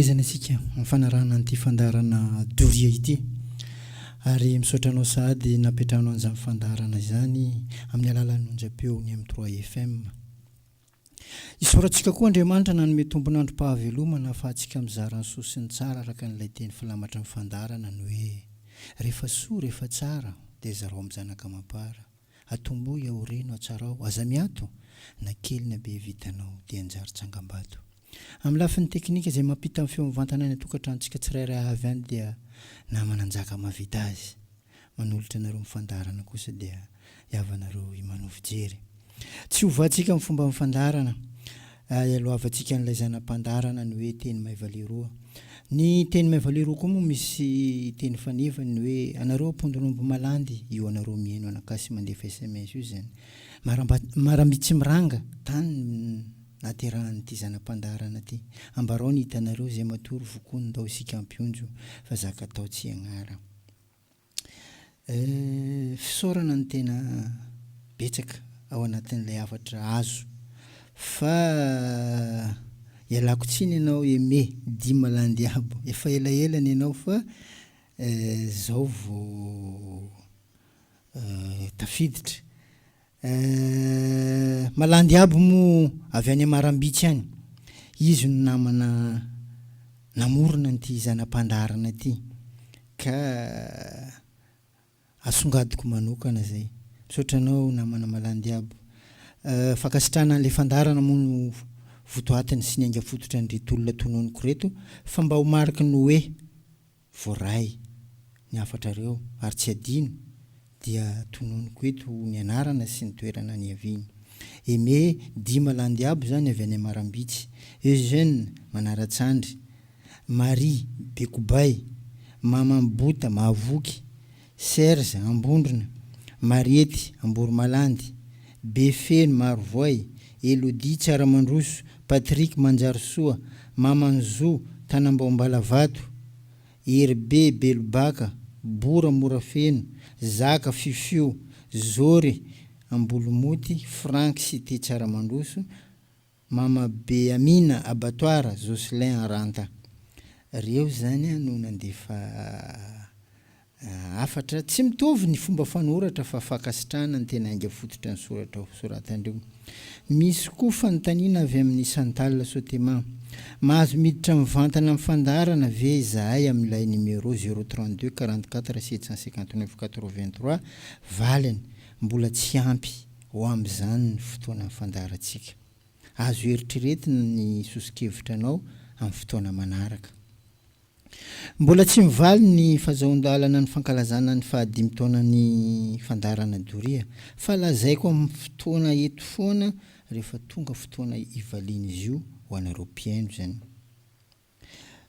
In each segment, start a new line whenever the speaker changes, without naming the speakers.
fahaizana isika mifanarahana an'ity fandarana doria ity ary misaotranao sahady napetrahanao an'izany fandarana izany amin'ny alalan'ny onjam-peo ny M3 FM. Isaorantsika koa Andriamanitra nanome tompon'androm-pahavelomana ahafahantsika mizara ny soa sy ny tsara araka n'ilay teny filamatra ny fandarana ny hoe rehefa soa rehefa tsara dia zarao amin'ny zanaka mapara, atomboy aoreno atsarao, aza miato na kely na be vitanao dia anjary tsangam-bato. Amin'ny lafin'ny teknika izay mampita amin'ny feo mivantana ny tokantranontsika tsirairay avy any dia namananjaka mavita azy. Manolotra anareo mifandarana kosa dia iavanareo imanao fijery. Tsy hovatsika amin'ny fomba mifandarana. Ialoavantsika n'ilay zanam-pandarana ny hoe teny maivaliroa. Ny teny maivaliroa koa moa misy teny fanevany ny hoe anareo ampondonombo malandy io anareo mihaino anakasy mandefa SMS io zany. Marambitsy miranga tany naterahan'ity zanam-pandarana ty. Ambarao ny hitanareo izay matory vokony ndao isika ampionjo fa zaka tao tsy agnara. Fisaorana ny tena betsaka ao anatin'ilay afatra azo fa ialako tsiny ianao eme di malandy abo efa elaelany ianao fa zao vao tafiditra. Malandy abo mo avy any Marambitsy any. Izy no namana namorona n'ity zanam-pandarana ty ka asongadiko manokana zay. Misaotranao namana malandy abo. Fakasitrana an'ilay fandarana moa no votoatiny sy ny ainga fototra ny ritolona tononiko reto fa mba ho mariky ny hoe voaray ny afatrareo ary tsy adino dia tononiko eto ny anarana sy ny toerana ny aviany. Eme di malandy abo zany avy any Marambitsy, Eugène Manaratsandry, Marie Bekobay, Mama Mbota Mahavoky, Serge Ambondrona, Mariety Amboromalandy, Befeno Marovoay, Elodie Tsaramandroso, Patrick Manjarosoa, Mamanzo Tanambao-Mbalavato, Herbe Belobaka, Bora Morafeno, Zaka Fifio, Zory Ambolomoty, Frank Cité Tsaramandroso, Mama Beamina Abattoir, Jocelyn Aranta. Reo zany no nandefa afatra tsy mitovy ny fomba fanoratra fa fakasitrana ny tena ainga fototra ny soratra soratandreo. Misy koa fanontaniana avy amin'ny Santal Sotema. Mahazo miditra mivantana amin'ny fandarana ve izahay amin'ilay numéro 032 44 759 83 valiny mbola tsy ampy ho amin'izany ny fotoana fandarantsika. Azo eritreretina ny sosikevitranao amin'ny fotoana manaraka. Mbola tsy mivaly ny fahazoan-dalana ny fankalazana ny fahadimy taona ny fandarana doria fa lazaiko amin'ny fotoana eto foana rehefa tonga fotoana ivaliana izy io ho anareo mpiaino zany.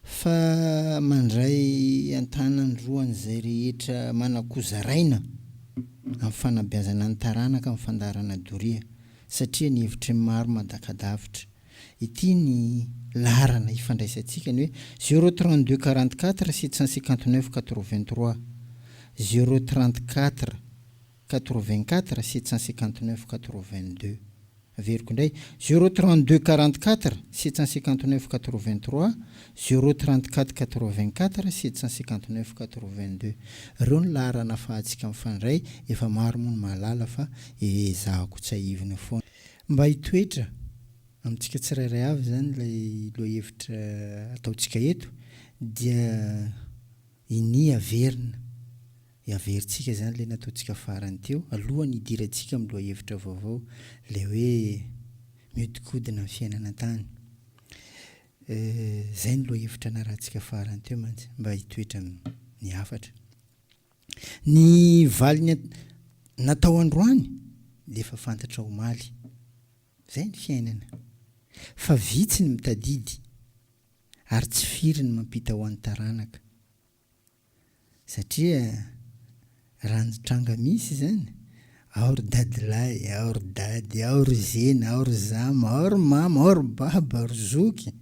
Fa mandray antanany roan'izay rehetra manakozaraina amin'ny fanabeazana ny taranaka amin'ny fandarana doria satria ny hevitry maro madakadavitra. Ity ny larana ifandraisantsika ny hoe 032 44 759 83 034 84 759 82. Averiko indray 032 44 759 83 034 84 759 82. Reo ny larana ahafahantsika mifandray efa maro moa ny mahalala fa ezahako tsy haivina foana. Mba hitoetra amintsika tsirairay avy zany ilay loahevitra ataontsika eto dia ini averina. Averintsika zany ilay nataontsika farany teo alohan'ny hidirantsika amin'ny loahevitra vaovao ilay hoe miodikodina amin'ny fiainana tany. Zay ny loahevitra narahantsika farany teo mantsy mba hitoetra ny afatra. Ny valy natao androany dia efa fantatra omaly. Zay ny fiainana. Fa vitsy ny mitadidy ary tsy firy ny mampita ho an'ny taranaka. Satria raha ny tranga misy zany ao ry dadilahy, ao ry dady, ao ry zena, ao ry zama, ao ry mama, ao ry baba, ao ry zoky.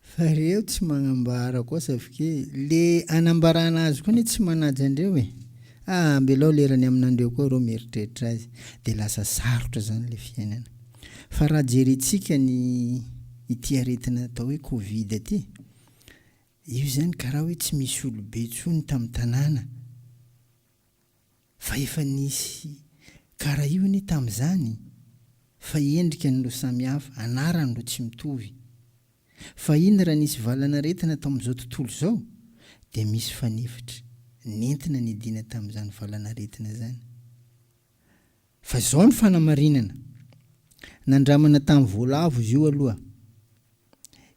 Fa reo tsy magnambara koa safikey. Le anambarana azy koa ny tsy manaja andreo e. Mbelao lerany aminandreo koa reo mieritreritra azy. Dia lasa sarotra zany le fiainana. Fa raha jerentsika ny ity aretina atao hoe Covid aty io zany karaha hoe tsy misy olobe tsony tamin'ny tanàna fa efa nisy karaha io ny tamin'izany fa endrika no samihafa anarany ro tsy mitovy fa iny raha nisy valanaretina tamin'izao tontolo izao dia misy fanefitra nentina ny dina tamin'izany valanaretina zany fa izao ny fanamarinana nandramana tamin'ny voalavo izy io aloha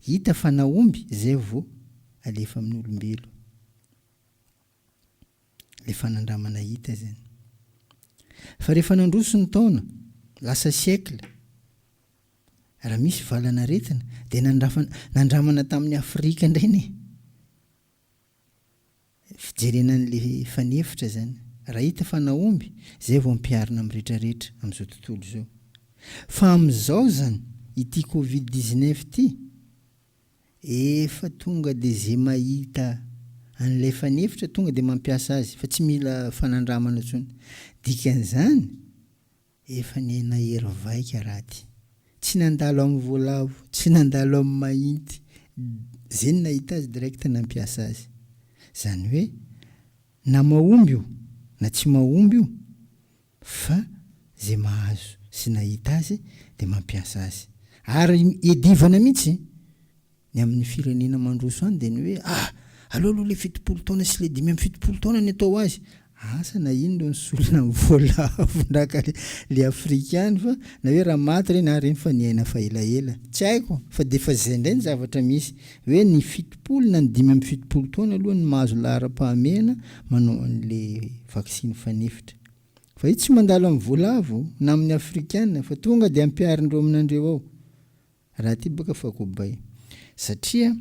hita fa naomby zay vao alefa amin'ny olombelo le fanandramana hita zany fa rehefa nandroso ny taona lasa siècle raha misy valanaretina dia nandramana tamin'ny Afrika indrainy fijerena an'le fanefitra zany raha hita fa naomby zay vao mpiarina amin'ny rehetrarehetra amin'izao tontolo izao fa amin'izao zany ity Covid-19 ity efa tonga dia zay mahita an'ilay fanefitra tonga dia mampiasa azy fa tsy mila fanandramana intsony dikan'izany efa nahery vaika raha ty tsy nandalo amin'ny voalavo tsy nandalo amin'ny mahitsy zay ny nahita azy direct nampiasa azy zany hoe na mahomby io na tsy mahomby io fa zay mahazo sy nahita azy dia mampiasa azy ary edivana mihitsy ny amin'ny firenena mandroso any dia ny hoe aloha le 70 taona sy le 570 taona ny atao azy asa na ino ndo nysolona amin'ny voalavo ndraka le afrikany fa na hoe raha maty reny reny fa ny aina fa elaela tsy haiko fa dia efa zay indray ny zavatra misy hoe ny 70 na ny 570 taona aloha ny mahazo lahara-pahamehana manao an'le vaksiny fanefitra fa io tsy mandalo amin'ny voalavo na amin'ny afrikana fa tonga dia ampiarindreo aminandreo ao raha ty baka fa kobay satria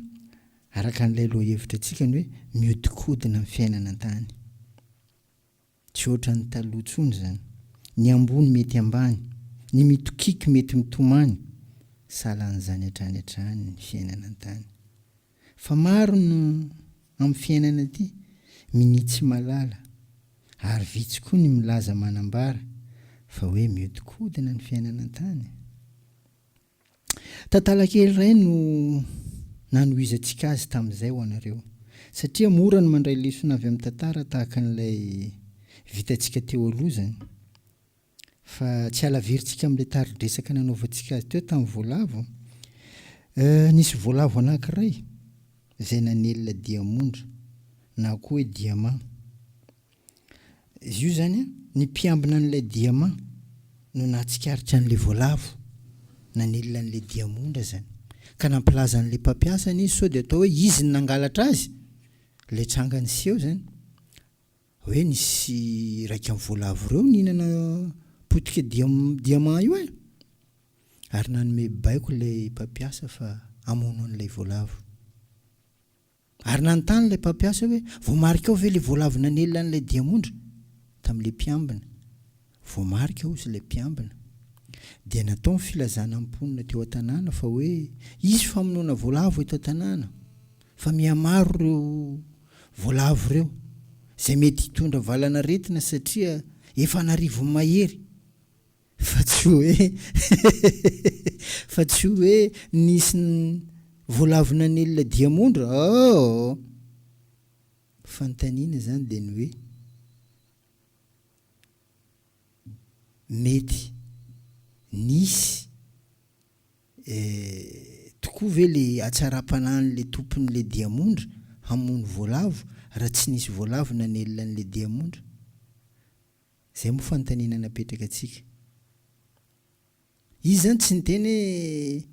araka n'ilay loha hevitra antsika ny hoe miodikodina amin'ny fiainana an-tany tsy ohatra ny taloha tsony zany ny ambony mety ambany ny mitokiky mety mitomany salan'izany hatrany hatrany ny fiainana an-tany fa maro no amin'ny fiainana aty minitsy malala ary vitsy koa ny milaza manambara fa hoe miodikodina ny fiainana an-tany tantalakely iray no nanohizantsika azy tamin'izay ho anareo satria mora ny mandray lesona avy amin'ny tantara tahaka n'ilay vitantsika teo aloha zany fa tsy alavirintsika amin'ilay taridresaka nanaovantsika azy teo tamin'ny voalavo nisy voalavo anankiray izay nanelina diamondra na koa hoe diamant izy io zany ny mpiambina an'ilay diamant no nahatsikaritra an'ilay voalavo nanelina an'ilay diamondra zany ka nampilaza an'ilay mpampiasany izy sao dia atao hoe izy ny nangalatra azy ilay trangany seho zany hoe nisy raika amin'ny voalavo ireo nihinana potika diamant io ary nanome baiko ilay mpampiasa fa hamono an'ilay voalavo ary nanontany ilay mpampiasa hoe voamarika ao ve ilay voalavo nanelina an'ilay diamondra tamin'ilay mpiambina voamarika ao izy ilay mpiambina dia natao ny filazana amponina teo an-tanàna fa hoe izy famonoana voalavo eto an-tanàna fa mihamaro ireo voalavo ireo zay mety hitondra valanaretina satria efa narivo mahery fa tsy hoe fa tsy hoe nisy voalavo nanelina diamondra fanontaniana zany dia ny hoe mety nisy tokoa ve le atsara-panan'le tompon'le diamondra hamono voalavo raha tsy nisy voalavo nanelina an'le diamondra zay moa fanontaniana napetraka atsika izy zany tsy niteny hoe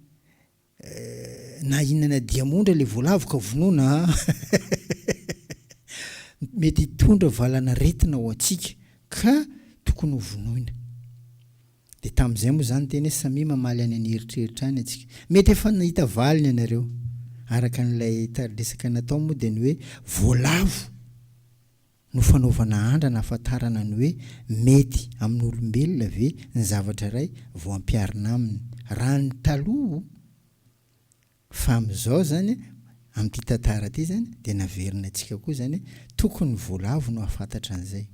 na inana diamondra le voalavo ka vonoina mety hitondra valanaretina ho atsika ka tokony ho vonoina dia tamin'izay moa zany teny hoe samy mamaly any an'eritreritra any atsika mety efa nahita valiny ianareo araka n'ilay taridresaka natao moa dia ny hoe voalavo no fanaovana andra na ahafantarana ny hoe mety amin'ny olombelona ve ny zavatra iray vao ampiarina aminy raha ny taloha fa amin'izao zany amin'ity tantara ity zany dia naverina antsika koa zany hoe tokony voalavo no ahafantatra an'izay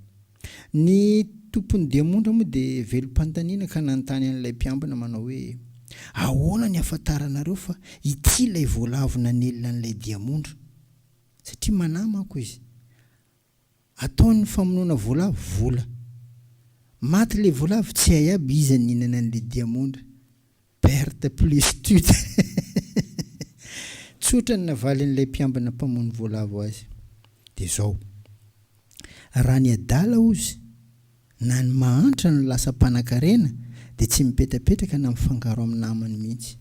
ny tompony diamondra moa dia velom-panontaniana ka nanontany an'ilay mpiambina manao hoe ahoana ny ahafantaranareo fa ity ilay voalavo nanelina an'ilay diamondra satria manamako izy ataony famonoana voalavo vola maty le voalavo tsy hay aby izy ninana an'le diamondra perte plus tude tsotra ny navaly an'ilay mpiambina mpamono voalavo azy dia zao raha ny adala ozy na ny mahantra no lasa mpanan-karena dia tsy mipetapetraka na mifangaro amin'ny namany mihitsy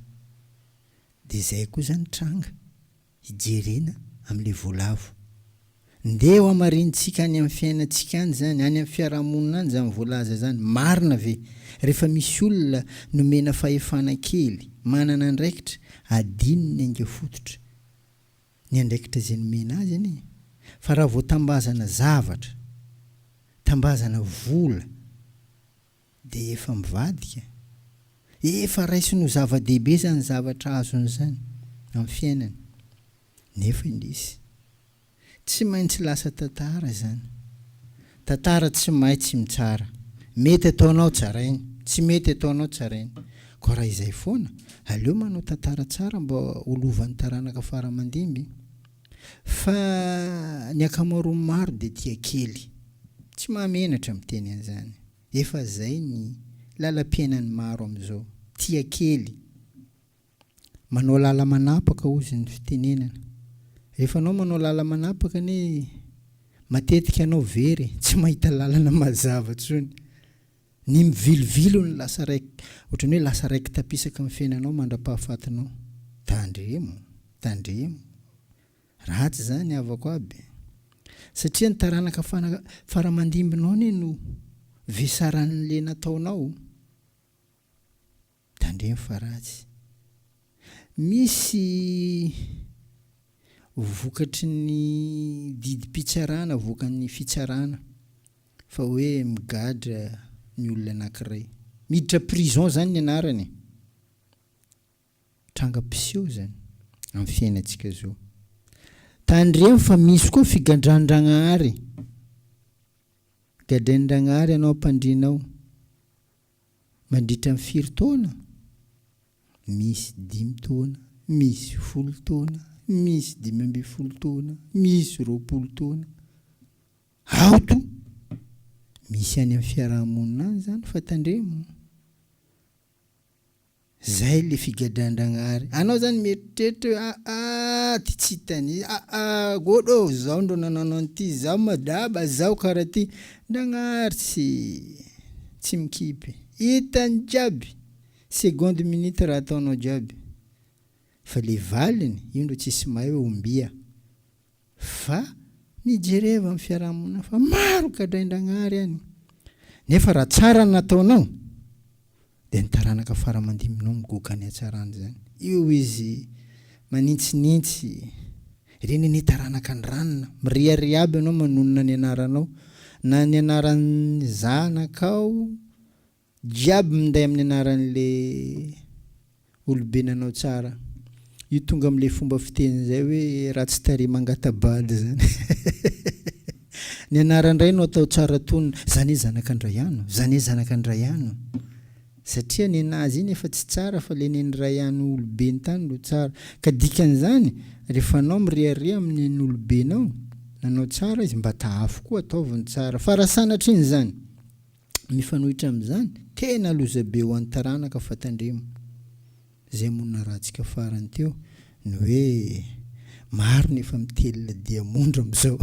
dia izay koa zany tranga hijerena amin'ilay voalavo ndeha eo amarintsika any amin'ny fiainantsika any zany any amin'ny fiarahamonina any zany voalaza zany marina ve rehefa misy olona nomena fahefana kely manana andraikitra adino ny ainga fototra ny andraikitra izay nomena azy any fa raha vao tambazana zavatra tambazana vola dia efa mivadika efa raisiny ho zava-dehibe zany zavatra azony zany amin'ny fiainany nefa indrisy tsy maintsy lasa tantara zany tantara tsy maintsy mitsara mety ataonao tsarainy tsy mety ataonao tsarainy ko raha izay foana aleo manao tantara tsara mba olovan'ny taranaka faramandimby fa ny akamaroany maro dia tia kely tsy mahamenatra miteny an'izany efa zay ny lalam-piainany maro amin'izao tia kely manao lala manapaka ozy ny fitenenana rehefa anao manao lala manapaka ny matetika anao very tsy mahita lalana mazava tsony ny mivilivilo ny lasa raiky ohatrany hoe lasa raiky tapisaka amin'ny fiainanao mandra-pahafatinao tandremo ratsy zany avako aby satria ny taranaka faramandimbinao ny no visaran'le nataonao tandremo fa ratsy misy vokatry ny didim-pitsarana vokan'ny fitsarana fa hoe migadra ny olona anankiray miditra prison zany ny anarany tranga-piseo zany amin'ny fiainantsika zao tandremo fa misy koa figandran-dragnahary gadrain-dragnahary anao ampandrinao mandritra ny 5 taona misy 5 taona misy 10 taona misy 12 taona misy 20 taona aoto misy any amin'ny fiarahamonina any zany fa tandremo zay le figadran-dragnahary anao zany mieritreritra hoe ty tsy hitany godô zaho ndo nananao an'ity zaho madaba zaho karaha ty dragnahary tsy mikipy hitany jiaby seconde minute raha ataonao jiaby fa le valiny io ndo tsisy mahay hoe ombia fa mijereva amin'ny fiarahamonina fa maro gadrain-dragnahary any nefa raha tsara nataonao dia ny taranaka faramandimbinao migoka ny hatsarany zany io izy manintsinitsy reny ny taranaka ny ranona miriariaby anao manonona ny anaranao na ny anaran'ny zanakao jiaby minday amin'ny anaran'le olobenanao tsara io tonga amin'le fomba fiteny zay hoe raha tsy tare mangatabady zany ny anaran-dray no atao tsara tonona zany hoe zanak'Andraiano zany hoe zanak'Andraiano satria ny anazy iny efa tsy tsara fa le ny Raiano olobeny tany no tsara ka dikan'izany rehefa anao miriaria amin'ny olobenao nanao tsara izy mba tahafo koa ataoviny tsara fa raha sanatriny zany mifanohitra amin'izany tena lozabe ho an'ny taranaka fa tandremo zay monina rahantsika farany teo ny hoe maro nefa mitelina diamondra amin'izao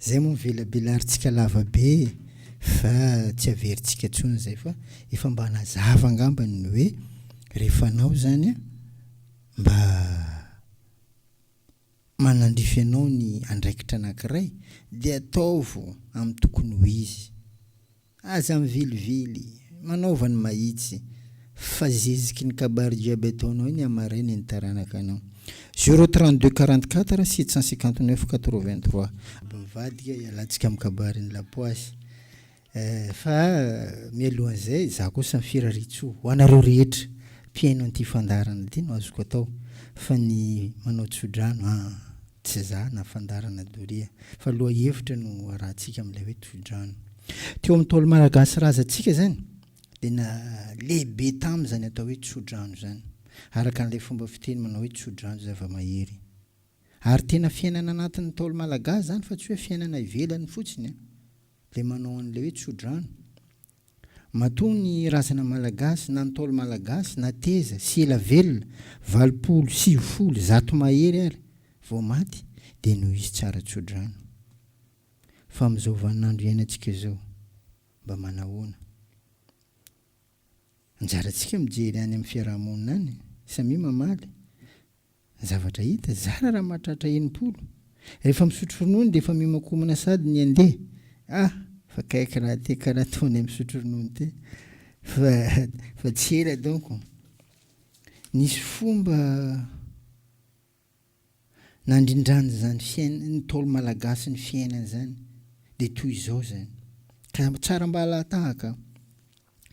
zay moa mivelabelarintsika lavabe fa tsy averintsika tsony zay fa efa mba nazava angambany ny hoe rehefa anao zany mba manandrify anao ny andraikitra anankiray dia ataovo amin'ny tokony ho izy aza mivilivily manaova ny mahitsy fa zeziky ny kabary jiaby ataonao iny amarainy ny taranaka anao 032 44 759 83 mivadika ialantsika amin'ny kabarin'ny lapoasy fa mialohan'izay za kosa mifiraritso ho anareo rehetra mpiaino an'ity fandarana ity no azoko atao fa ny manao tsodrano tsy za na fandarana doria fa loha hevitra no arahantsika amin'ilay hoe tsodrano teo amin'ny tolo malagasy razantsika zany dia na lehibe tamy zany atao hoe tsodrano zany araka an'ilay fomba fiteny manao hoe tsodrano zava-mahery Ary tena fiainana anatin'ny Ntaolo malagasy zany fa tsy hoe fiainana ivelany fotsiny le manao an'le hoe tsodrano. Matoa ny razana malagasy na Ntaolo malagasy na teza sy ela velona 80-90 mahery ary vao maty dia noho izy tsara tsodrano. Fa amin'izao vaninandro iainantsika izao mba manahoana? Anjarantsika mijery any amin'ny fiarahamonina any samy mamaly zavatra hita zara raha mahatratra 80. Rehefa misotro ronono dia efa mimakomana sady ny andeha. Fa kaiky raha ty karaha ataony amin'ny misotro ronono ty. Fa tsy ela donc. Nisy fomba nandrindrany zany ny Ntaolo malagasy ny fiainana zany dia toy izao zany. Ka tsara mba halatahaka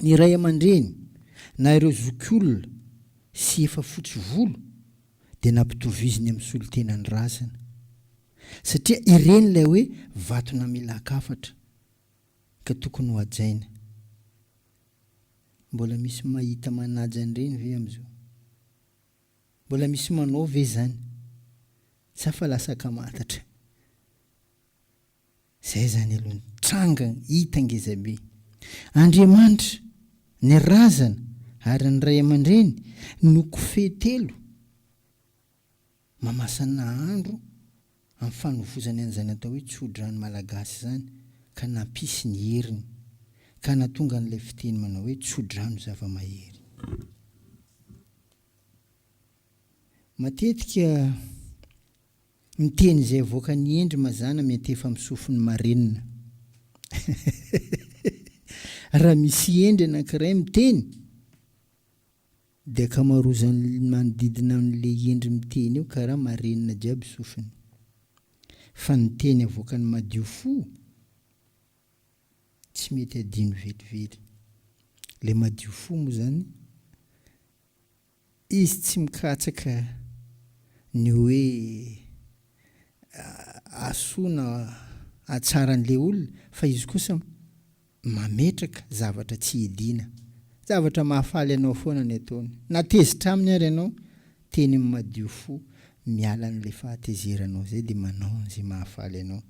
ny ray aman-dreny na ireo zokiolona sy efa fotsy volo dia nampitoviziny amin'ny solon-tenany razana. Satria ireny ilay hoe vatona milakafatra ka tokony ho hajaina. Mbola misy mahita manaja an'ireny ve amin'izao? Mbola misy manao ve zany? Sa fa lasa kamatatra. Zay zany aloha ny tranga hita ngezabe. Andriamanitra ny razana ary ny ray aman-dreny no kofehy-telo mamasana andro amin'ny fanovozany an'izany atao hoe tsodrano malagasy zany ka nampisy ny heriny ka natonga an'ilay fiteny manao hoe tsodrano zava-mahery. Matetika miteny izay avoaka ny endry mazana mety efa misofiny marenina. Raha misy endry anankiray miteny dia akamarozany manodidina amin'ilay endry miteny eo karaha marenina jiaby sofiny. Fa ny teny avoaka ny madio fo tsy mety adino velively. Le madio fo moa zany izy tsy mikatsaka ny hoe asoana atsaran'le olona fa izy kosa mametraka zavatra tsy edina, zavatra mahafaly anao foana ny ataony. Na tezitra aminy ary ianao teny madio fo miala an'le fahatezeranao zay dia manao an'izay mahafaly anao.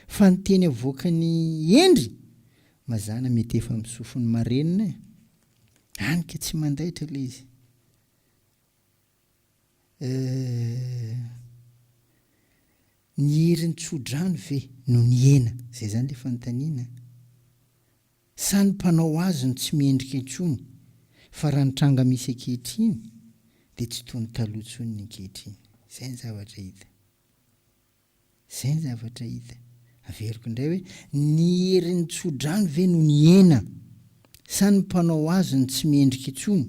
Fa ny teny avoaka ny endry mazana mety efa misofiny marenina anika tsy mandaitra le izy. Ny herin'ny tsodrano ve no ny hena, zay zany le fanontaniana. Sa ny mpanao azy no tsy mendrika intsony fa raha ny tranga misy ankehitriny dia tsy toy ny taloha intsony ny ankehitriny. Zay ny zavatra hita. Zay ny zavatra hita. Averiko indray hoe ny herin'ny tsodrano ve no ny hena, sa ny mpanao azy no tsy mendrika intsony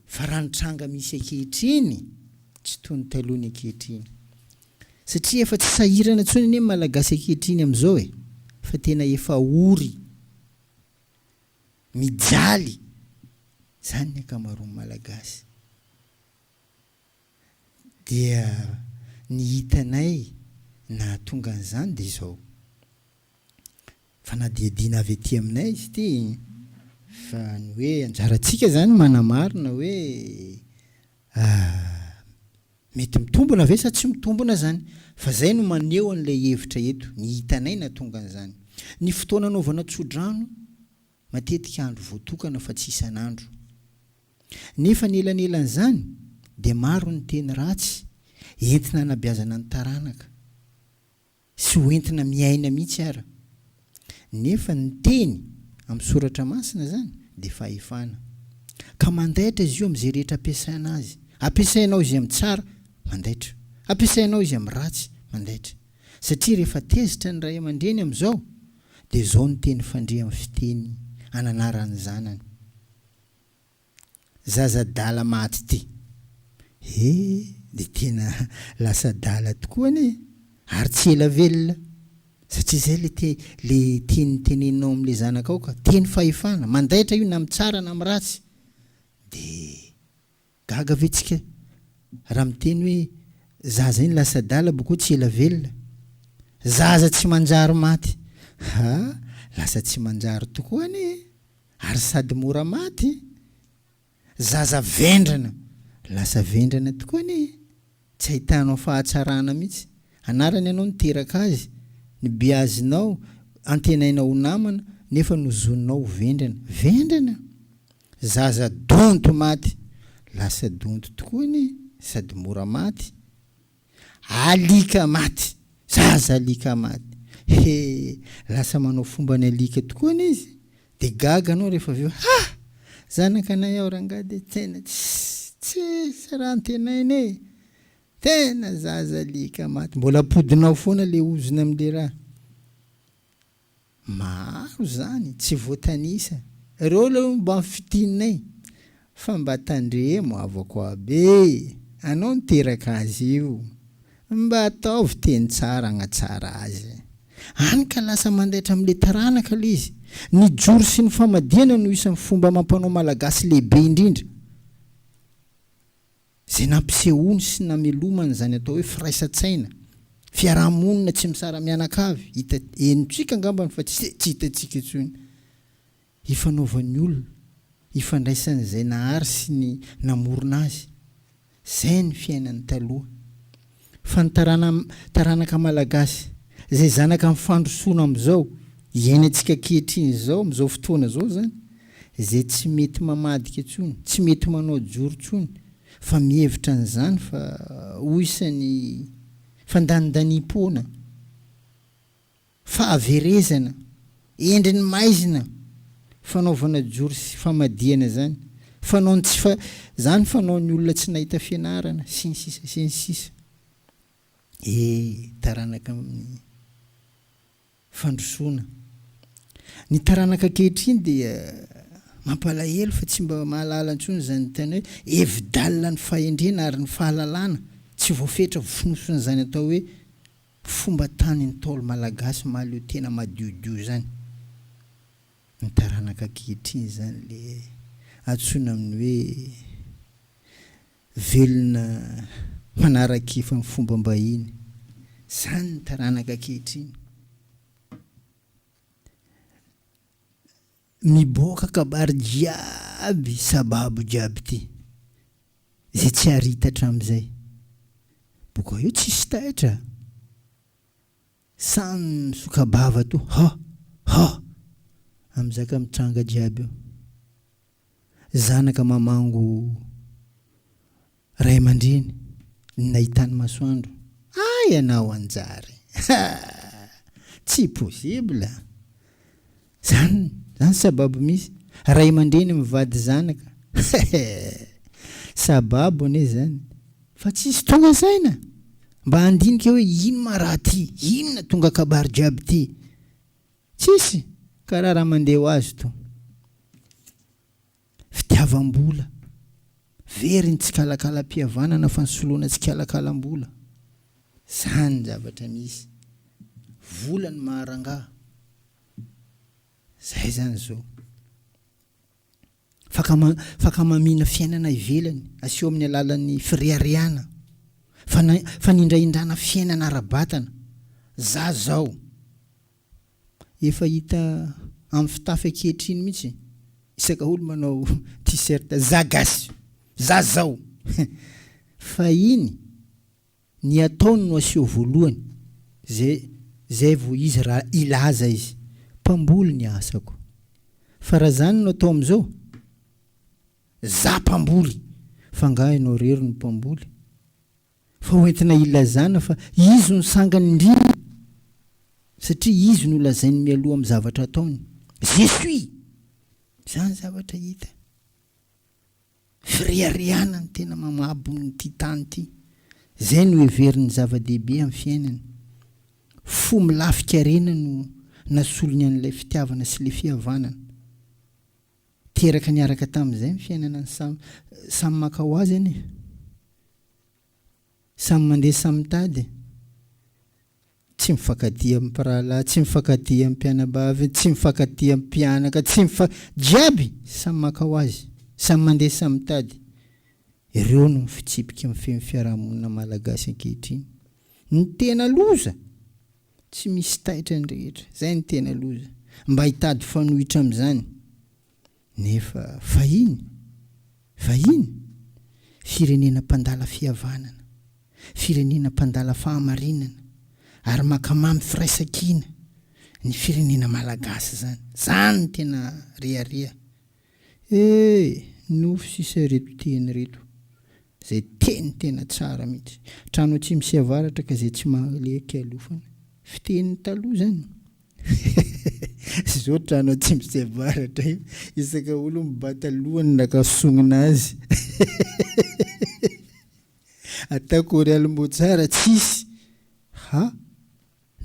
fa raha ny tranga misy ankehitriny tsy toy ny taloha ny ankehitriny. Satria efa tsy sahirana intsony ny malagasy ankehitriny amin'izao fa tena efa ory mijaly zany ny ankamaroan'ny malagasy. Dia ny hitanay na tonga an'izany dia izao. Fa na diadina avy aty aminay izy ty fa ny hoe anjarantsika zany manamarina hoe mety mitombona ve sa tsy mitombona zany. Fa zay no maneho an'ilay hevitra eto. Ny hitanay na tonga an'izany. Ny fotoana anaovana tsodrano matetika andro voatokana fa tsy isan'andro. Nefa ny elanelan'izany dia maro ny teny ratsy entina hanabeazana ny taranaka sy ho entina miaina mihitsy ara. Nefa ny teny amin'ny soratra masina zany dia fahefana. Ka mandaitra izy io amin'izay rehetra ampiasaina azy. Ampiasainao izy amin'ny tsara, mandaitra. Ampiasainao izy amin'ny ratsy, mandaitra. Satria rehefa tezitra ny ray aman-dreny amin'izao dia izao ny teny fandria amin'ny fiteny ananaran'ny zanany. Zaza-dala maty ty. Dia tena lasa dala tokoa anie. Ary tsy ela velona. Satria zay le teny teneninao amin'ilay zanaka ao ka teny fahefana. Mandaitra io na amin'ny tsara na amin'ny ratsy. Dia gaga vetsika raha miteny hoe zaza iny lasa dala boko tsy ela velona. Zaza tsy manjary maty. Lasa tsy manjary tokoa anie. Ary sady mora maty. Zaza vendrana. Lasa vendrana tokoa anie. tsy ahitanao fahatsarana mihitsy. Anarany ianao niteraka azy, nibiazinao, antenainao ho namana, nefa nozoninao vendrana. Zaza donto maty, lasa donto tokoa anie, sady mora maty. Alika maty, zaza alika maty. Lasa manao fomba ny alika tokoa anie izy. De gaga anao rehefa avy eo, zanakanay ao rangahy de tena tsy raha antenainy tena zaza alika maty. Mbola apodinao foana le ozona am'le raha. Maro zany, tsy voatanisa. Reo leo mba fitininay. Fa mba tandremo avako abe. Anao niteraka azy io. Mba ataovy teny tsara agnatsara azy. Any ka lasa mandaitra am'le taranaka le izy. Ny joro sy ny famadiana no isan'ny fomba mampanao malagasy lehibe indrindra. Zay nampisehoany sy namelomany zany atao hoe firaisan-tsaina. Fiarahamonina tsy misara mianakavy. Enitsika angambany fa tsy hitatsika intsony. Ifanaovan'ny olona, ifandraisan'izay nahary sy ny namorona azy. Zay ny fiainany taloha. Fa ny taranaka malagasy, zay zanaka mifandrosoana am'izao, iainantsika ankehitriny zao, am'izao fotoana zao zany, zay tsy mety mamadika intsony, tsy mety manao joro intsony, fa mihevitra an'izany fa ho isan'ny fandanindaniam-poana, fahaverezana, endriny maizina, fanaovana joro sy famadiana zany. Zany fanaon'ny olona tsy nahita fianarana, sy ny sisa. Taranaka amin'ny fandrosoana. Ny taranaka ankehitriny dia mampalahelo fa tsy mba mahalala intsony zany tena hoe evidalina ny fahendrena ary ny fahalalana. Tsy voafetra fonosona zany atao hoe fomba tany ny Ntaolo malagasy mahaleo tena madiodio zany. Ny taranaka ankehitriny zany le antsoina amin'ny hoe velona manarakifa ny fomba mbahiny. Zany ny taranaka ankehitriny. Miboaka kabary jiaby, sababo jiaby ty. Zay tsy haritatra am'izay. Boka io tsisy taitra. Samy misokabava to, am'zaka mitranga jiaby io. Zanaka mamango ray aman-dreny nahitany masoandro. Ianao anjary. Tsy possible. Zany sababu misy. Ray aman-dreny mivady zanaka. Sababu ane zany. Fa tsisy tonga saina. Mba andinika hoe ino maraha ty, inona tonga kabary jiaby ty. Tsisy. Karaha raha mandeha ho azy to. Fitiavam-bola. Very ny tsikalakalam-pihavanana fa ny soloana tsikalakalam-bola. Zany zavatra misy. Vola ny maharangaha. Zay zany zao. Fakamamina fiainana ivelany, asio amin'ny alalan'ny firiariana. Fanindraindrana fiainana ara-batana. Zao. Efa hita amin'ny fitafy ankehitriny mihitsy. Isaka olo manao t-shirt zagasy. Zao. Fa iny ny ataony no asio voalohany. Zay vo izy raha ilaza izy. Mpamboly ny asako. Fa raha zany no atao am'izao, za mpamboly. Fa nga ianao rery ny mpamboly. Fa hoentina ilazana fa izy no sangany indrindra. Satria izy no lazainy mialoha amin'ny zavatra ataony. Je suis. Zany zavatra hita. Firiariana ny tena mamabo ny ty tany ty. Zay no heveriny zava-dehibe amin'ny fiainany. Fo milafika rena no nasolony an'ilay fitiavana sy le fihavanana. Teraka niaraka tamin'izay ny fiainana samy maka ho azy ane. Samy mandeha samy tady. Tsy mifankatia amin'ny mpirahalahy, tsy mifankatia amin'ny mpianabavy, tsy mifankatia amin'ny mpianaka, jiaby samy maka ho azy. Samy mandeha samy tady. Ireo no fitsipika amin'ny fiarahamonina malagasy ankehitriny. Ny tena loza. Tsy misy taitra ny rehetra. Zay ny tena loza. Mba hitady fanohitra am'izany. Nefa fahiny. Firenena mpandala fihavanana. firenena mpandala fahamarinana ary makamamy firaisankina ny firenena malagasy zany tena riaria nofo sisa reto teny reto zay teny tena tsara mihitsy trano tsy misy avaratra ka zay tsy maleka alofana fiteny taloha zany zao trano tsy misy avaratra io isaka olo mibata lohany nakasonina azy ataoko alimbo tsara tsisy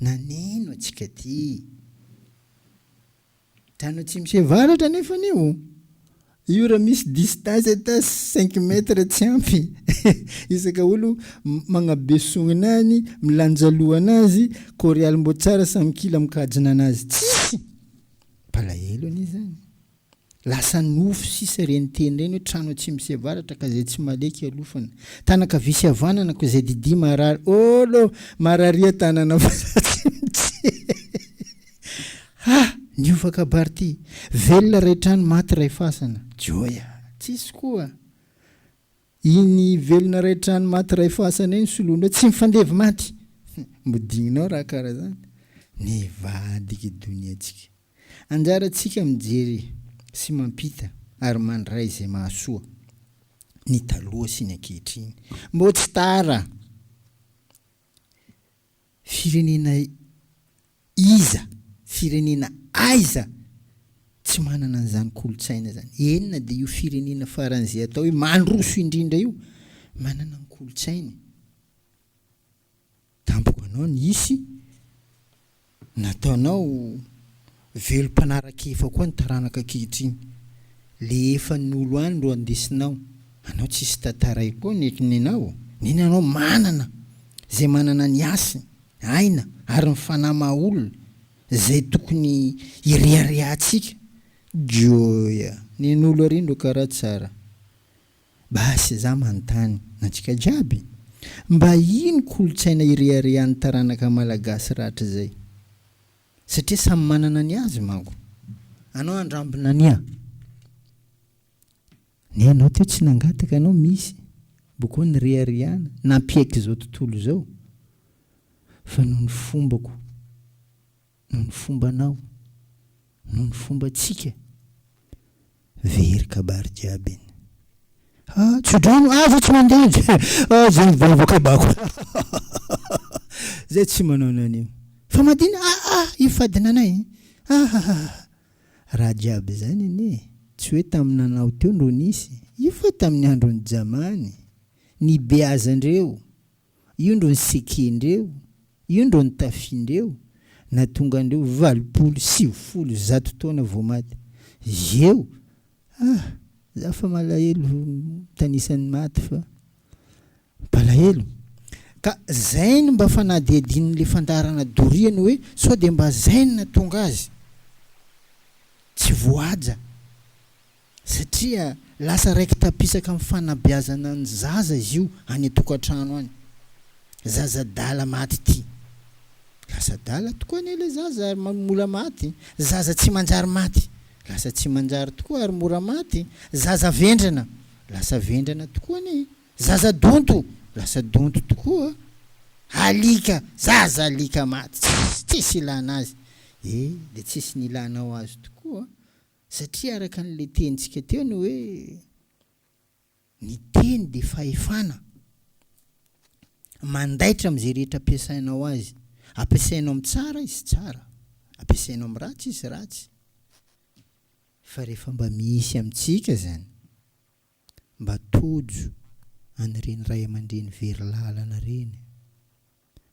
naneno atsika ty trano tsy misy avaratra nefa io raha misy distance ata 5 metre tsy ampy isaka olo magnabesonina any milanja lohana azy kory alimbo tsara samy kila mikajina anazy tsisy palahelo ani zany lasa nofo sisa reny teny reny hoe trano tsy misy avaratra ka zay tsy maleky alofana tanaka visy havanana ko zay didi marary olo mararia tanana fa niofaka barty velona ray trano maty ray fasana joya tsisy koa iny velona ray trano maty ray fasana iny soloana tsy mifandevy maty mbodinginao raha karaha zany ny vadika doniatsika anjaratsika mijery sy mampita ary mandray zay mahasoa ny taloha sy ny ankehitriny mbo tsy tara firenena iza firenena aiza tsy manana an'izany kolotsaina zany enina dia io firenena faran'izay atao hoe mandroso indrindra io manana ny kolotsainy tampoko anao ny isy nataonao velom-panaraka efa koa ny taranaka ankehitriny le efa n'olo any ro andesinao anao tsisy tantaray koa nekinenao neny anao manana zay manana ny asy aina ary mifanahy maha-olona zay tokony iriariatsika joya nen'olo ary ndo karaha tsara basy za manontany natsika jiaby mba ino kolotsaina iriarian'ny taranaka malagasy ratra zay satria samy manana ny azy manko anao andrambina nia ny anao teo tsy nangataka anao misy boko ny riariana nampiaiky zao tontolo zao fa noho ny fombako noho ny fombanao noho ny fombatsika very kabary jiaby tsodrano ava tsy mandeha zay mivavaka bako zay tsy manao nanio fa madina ifadina anay raha jiaby zany ine tsy hoe taminanao teo ndo nisy io fa tamin'ny androny jamany ny beazandreo io ndo ny sekendreo io ndo ny tafindreo na tonga andreo 80-90 taona vao maty eo za fa malahelo tanisan'ny maty fa palahelo ka zay ny mba fanadihadinin'le fandarana doriany hoe sao dia mba zay ny natonga azy tsy voaja satria lasa raiky tapisaka amin'ny fanabeazana ny zaza izy io any tokantrano any zaza dala maty ty lasa dala tokoa any le zaza ary mola maty zaza tsy manjary maty lasa tsy manjary tokoa ary mora maty zaza vendrana lasa vendrana tokoa any zaza donto lasa donto tokoa alika zaza alika maty tsisy ilana azy dia tsisy nilanao azy tokoa satria araka n'le tenitsika teo ny hoe ny teny dia fahefana mandaitra amin'izay rehetra ampiasainao azy ampiasainao amin'ny tsara izy tsara ampiasainao amin'ny ratsy izy ratsy fa rehefa mba misy amintsika zany mba tojo an'ireny ray aman-dreny very lalana reny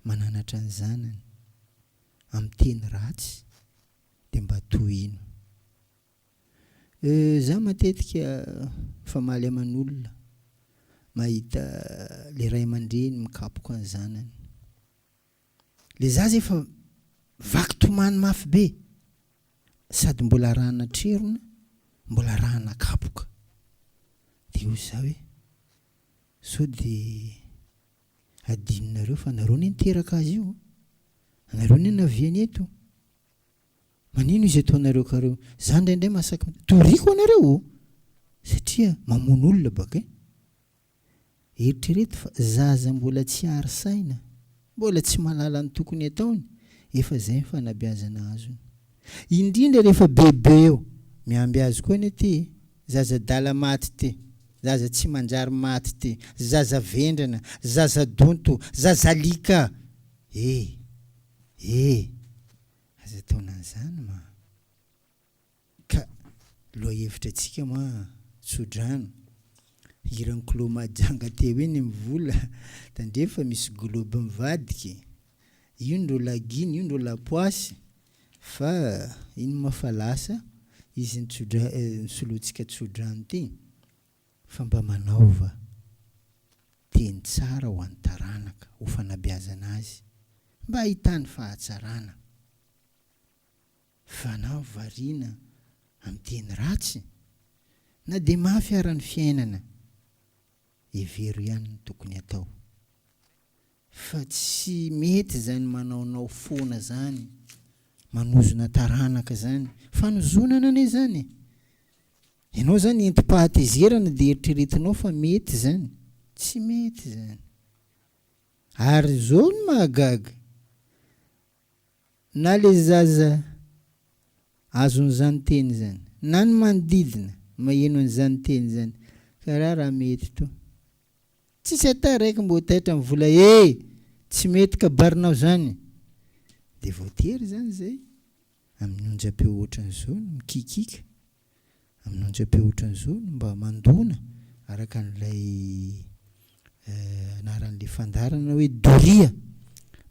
mananatra ny zanany amin'ny teny ratsy dia mba tohino za matetika famaly aman'olona mahita le ray aman-dreny mikapoka ny zanany le zaza efa vaky tomany mafy be sady mbola rahana trerona mbola rahana kapoka dia ozy za hoe sao dia adinonareo fa nareo ny niteraka azy io nareo ny naviany eto manino izy ataonareo kareo za indraindray masaky toriko anareo satria mamono olona baka eritrereto fa zaza mbola tsy ary saina, mbola tsy mahalala ny tokony ataony, efa zay ny fanabeazana azony. Indrindra rehefa bebe eo, miamby azy koa ny ty, zaza dala maty ty, zaza tsy manjary maty ty, zaza vendrana, zaza donto, zaza lika. Aza taonan'izany ma. Ka loha hevitra antsika ma tsodrano. Hiran'ny Clos Majanga teo iny mivola tandrefa misy globe mivadiky. Io ndro laginy, io ndro lapoasy. Fa iny mafalasa izy nisoloantsika tsodrano ty. Fa mba manaova teny tsara ho an'ny taranaka, ho fanabeazana azy, mba ahitany fahatsarana. Fa na variana amin'ny teny ratsy, na dia mafy ara ny fiainana, hevery ihany ny tokony atao. Fa tsy mety zany manaonao foana zany, manozona taranaka zany, fanozonana ane zany. Ianao zany enti-pahatezerana dia eritreretinao fa mety zany. Tsy mety zany. Ary zao ny mahagaga. Na le zaza azon'izany teny zany, na ny manodidina maheno an'izany teny zany, raha mety to. Tsisy ata raiky mbo taitra mivola tsy mety kabarinao zany. Dia voatery zany zay. Amin'ny onjam-peo ohatran'izao no mikikika. Amin'ny onjam-peo ohatran'izao no mba mandona araka an'ilay anaran'ilay fandarana hoe doria.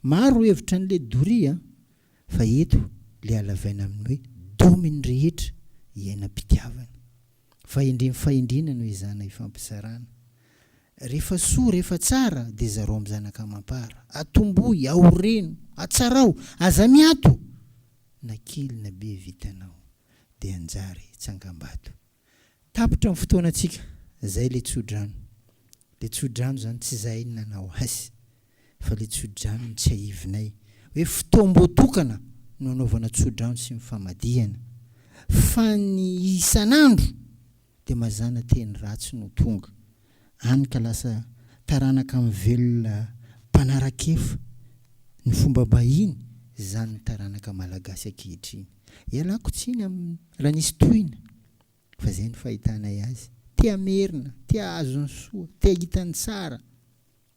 Maro hevitra an'ilay doria, fa eto ilay alavaina amin'ny hoe dominy rehetra iainam-pitiavana. Fahendrena no izana ifampizarana. Rehefa soa, rehefa tsara, dia zareo amin'ny zanaka amampara. Atomboy, aoreno, atsarao, aza miato. Na kely na be vitanao, dia anjary tsangam-bato. Tapitra amin'ny fotoanantsika, zay le tsodrano. Le tsodrano zany tsy zahay ny nanao azy, fa le tsodrano ny tsy aivinay. Hoe fotoam-boatokana no anaovana tsodrano sy ny famadihana. Fa ny isan'andro dia mazana teny ratsy no tonga. Hany ka lasa taranaka amin'ny velona mpanarakefa. Ny fomba bahiny, zany ny taranaka malagasy ankehitriny. Ialako tsiny raha nisy tohina, fa zay ny fahitanay azy. Tia merina, tia azony soa, tia hitany tsara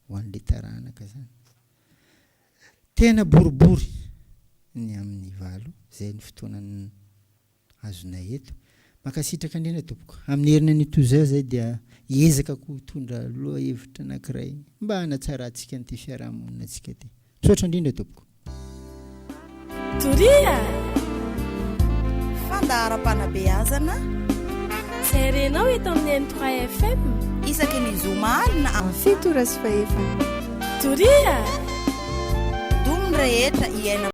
ho an'ilay taranaka zany. Tena boribory ny amin'ny valo, zay ny fotoanany azonay eto. Makasitraka indrindra tompoko. Amin'ny herina nito zay dia hiezakako hitondra loha hevitra anankiray mba hanatsarantsika an'ity fiarahamonina antsika ty. Misaotra indrindra tompoko.
Doria!
Fandahara-panabeazana
izay renao eto amin'ny M3 FM
isaky ny zoma alina amin'ny fito rasy fahefana.
Doria!
Domy rehetra iaina